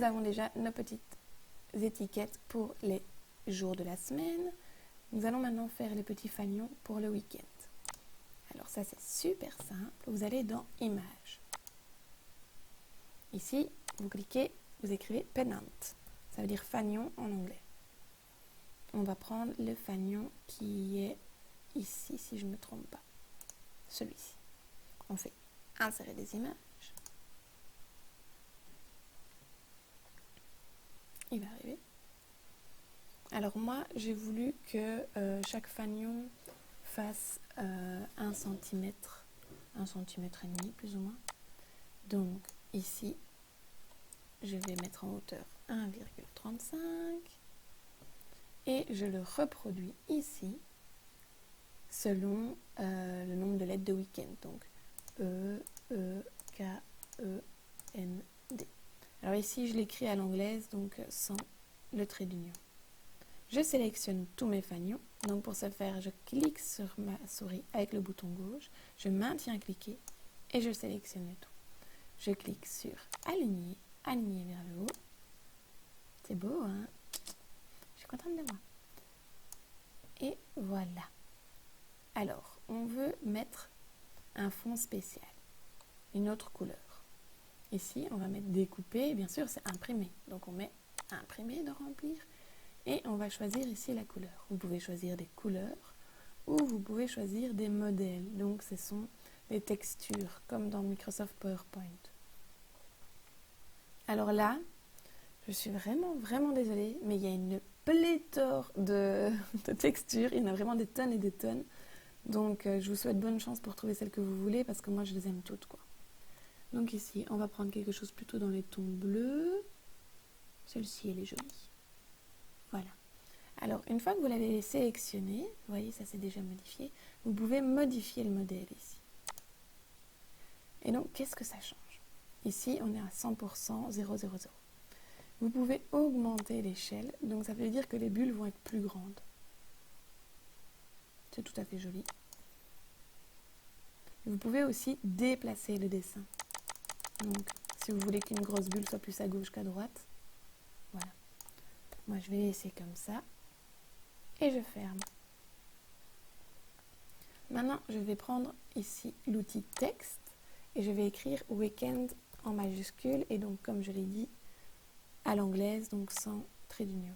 avons déjà nos petites étiquettes pour les jours de la semaine. Nous allons maintenant faire les petits fanions pour le week-end. Alors ça, c'est super simple. Vous allez dans Images. Ici, vous cliquez, vous écrivez Pennant. Ça veut dire fanion en anglais. On va prendre le fanion qui est ici, si je ne me trompe pas. Celui-ci. On fait insérer des images. Il va arriver. Alors moi, j'ai voulu que chaque fanion fasse 1 cm, 1 cm et demi plus ou moins. Donc ici, je vais mettre en hauteur 1,35 et je le reproduis ici selon le nombre de lettres de week-end. Donc E, E, K, E, N, D. Alors ici, je l'écris à l'anglaise, donc sans le trait d'union. Je sélectionne tous mes fanions. Donc pour ce faire, je clique sur ma souris avec le bouton gauche, je maintiens cliqué et je sélectionne le tout. Je clique sur Aligner, aligner vers le haut. C'est beau, hein? Je suis contente de moi. Et voilà. Alors, on veut mettre un fond spécial, une autre couleur. Ici, on va mettre découper, bien sûr, c'est imprimé. Donc on met imprimer de remplir. Et on va choisir ici la couleur. Vous pouvez choisir des couleurs ou vous pouvez choisir des modèles. Donc ce sont des textures comme dans Microsoft PowerPoint. Alors là, je suis vraiment désolée, mais il y a une pléthore de textures. Il y en a vraiment des tonnes et des tonnes. Donc je vous souhaite bonne chance pour trouver celle que vous voulez parce que moi je les aime toutes, quoi. Donc ici, on va prendre quelque chose plutôt dans les tons bleus. Celle-ci, elle est jolie. Voilà. Alors, une fois que vous l'avez sélectionné, vous voyez, ça s'est déjà modifié, vous pouvez modifier le modèle ici. Et donc, qu'est-ce que ça change? Ici, on est à 100%, 000. Vous pouvez augmenter l'échelle, donc ça veut dire que les bulles vont être plus grandes. C'est tout à fait joli. Vous pouvez aussi déplacer le dessin. Donc, si vous voulez qu'une grosse bulle soit plus à gauche qu'à droite, voilà. Moi, je vais laisser comme ça. Et je ferme. Maintenant, je vais prendre ici l'outil texte et je vais écrire weekend en majuscule et donc, comme je l'ai dit, à l'anglaise, donc sans trait d'union.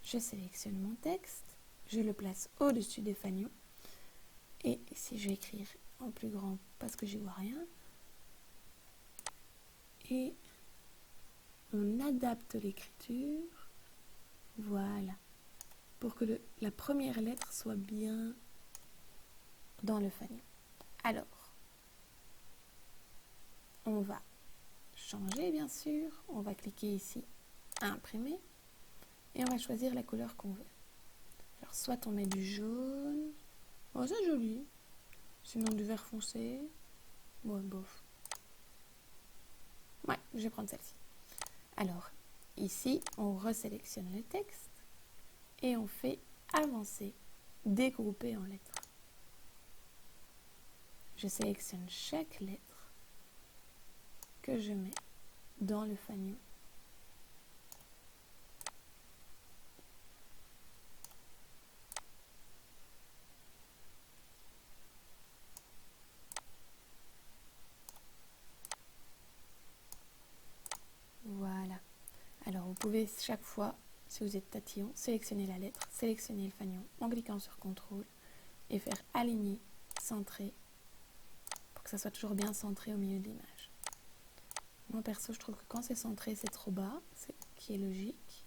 Je sélectionne mon texte, je le place au-dessus des fanions et ici, je vais écrire en plus grand parce que j'y vois rien. Et on adapte l'écriture. Voilà. Pour que la première lettre soit bien dans le fanion. Alors, on va changer bien sûr, on va cliquer ici imprimer et on va choisir la couleur qu'on veut. Alors soit on met du jaune, oh c'est joli, sinon du vert foncé, bon bof. Ouais, je vais prendre celle-ci. Alors ici on resélectionne le texte et on fait avancer, dégrouper en lettres. Je sélectionne chaque lettre que je mets dans le fanion. Voilà. Alors vous pouvez chaque fois, si vous êtes tatillon, sélectionner la lettre, sélectionner le fanion en cliquant sur CTRL et faire aligner, centrer, pour que ça soit toujours bien centré au milieu de l'image. Moi perso, je trouve que quand c'est centré, c'est trop bas, ce qui est logique.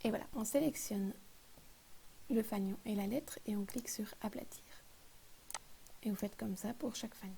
Et voilà, on sélectionne le fanion et la lettre et on clique sur aplatir. Et vous faites comme ça pour chaque fanion.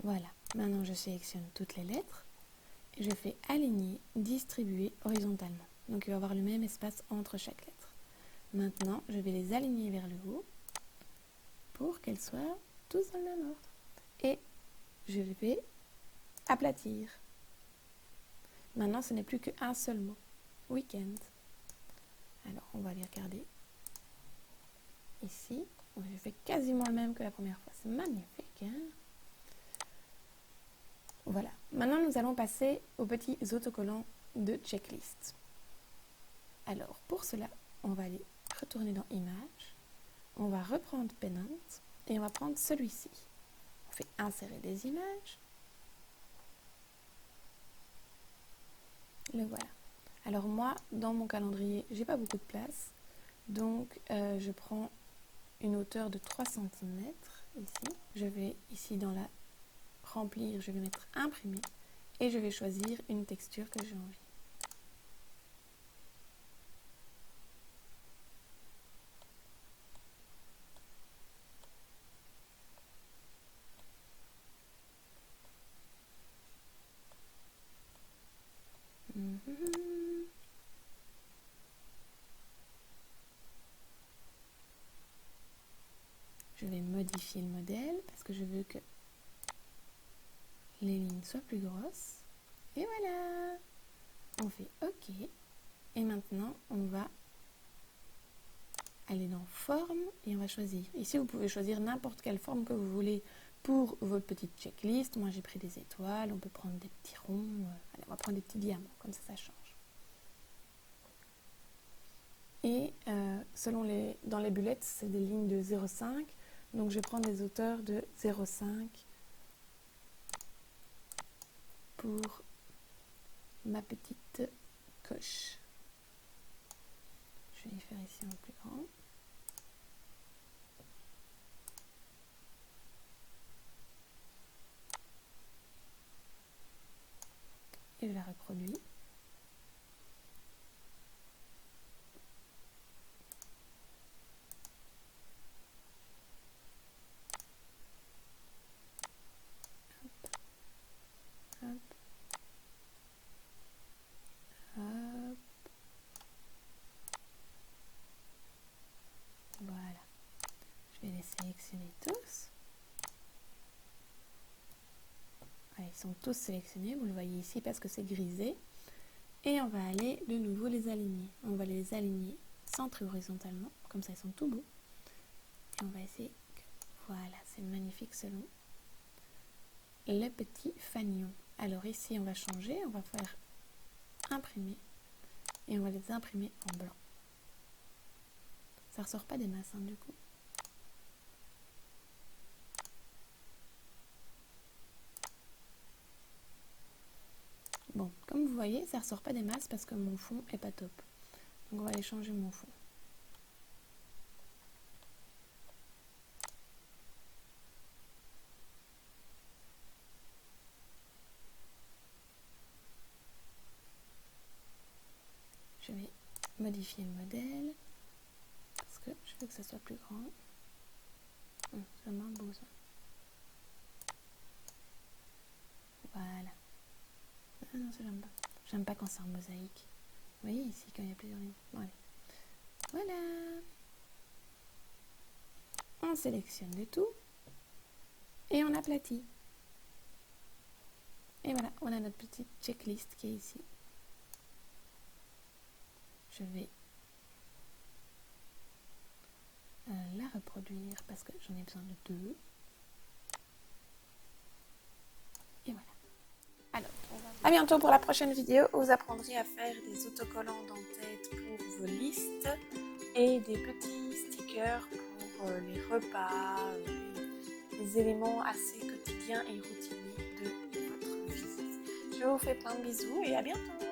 Voilà, maintenant je sélectionne toutes les lettres et je fais aligner, distribuer horizontalement. Donc il va y avoir le même espace entre chaque lettre. Maintenant, je vais les aligner vers le haut pour qu'elles soient tous dans le même ordre. Et je vais aplatir. Maintenant, ce n'est plus qu'un seul mot. Week-end. Alors, on va les regarder. Ici, je fais quasiment le même que la première fois. C'est magnifique, hein? Voilà. Maintenant, nous allons passer aux petits autocollants de checklist. Alors, pour cela, on va aller retourner dans Images. On va reprendre Pennant et on va prendre celui-ci. On fait insérer des images. Le voilà. Alors moi, dans mon calendrier, j'ai pas beaucoup de place. Donc, je prends une hauteur de 3 cm ici. Je vais ici dans la remplir, je vais mettre imprimer et je vais choisir une texture que j'ai envie. Je vais modifier le modèle parce que je veux que les lignes soient plus grosses. Et voilà! On fait OK. Et maintenant, on va aller dans Forme et on va choisir. Ici, vous pouvez choisir n'importe quelle forme que vous voulez pour votre petite checklist. Moi, j'ai pris des étoiles. On peut prendre des petits ronds. Allez, on va prendre des petits diamants. Comme ça change. Et dans les bullets, c'est des lignes de 0,5. Donc, je vais prendre des hauteurs de 0,5 pour ma petite coche. Je vais y faire ici un plus grand. Et je la reproduis. Hop. Hop. Hop. Voilà. Je vais les sélectionner tous. Voilà, ils sont tous sélectionnés, vous le voyez ici parce que c'est grisé. Et on va aller de nouveau les aligner. On va les aligner centrés horizontalement, comme ça ils sont tout beaux. Et on va essayer que, voilà, c'est magnifique selon le petit fanion. Alors ici on va changer, on va faire imprimer et on va les imprimer en blanc. Ça ressort pas des masses hein, du coup. Bon, comme vous voyez, ça ressort pas des masses parce que mon fond est pas top. Donc on va aller changer mon fond. Je vais modifier le modèle parce que je veux que ça soit plus grand. C'est vraiment beau ça. Voilà. Ah non, ça j'aime pas. J'aime pas quand c'est en mosaïque. Vous voyez ici quand il y a plusieurs lignes. Bon, allez. Voilà. On sélectionne le tout et on aplatit. Et voilà, on a notre petite checklist qui est ici. Je vais la reproduire parce que j'en ai besoin de 2. Et voilà. Alors, à bientôt pour la prochaine vidéo où vous apprendrez à faire des autocollants d'en-tête pour vos listes et des petits stickers pour les repas, les éléments assez quotidiens et routiniers de votre vie. Je vous fais plein de bisous et à bientôt!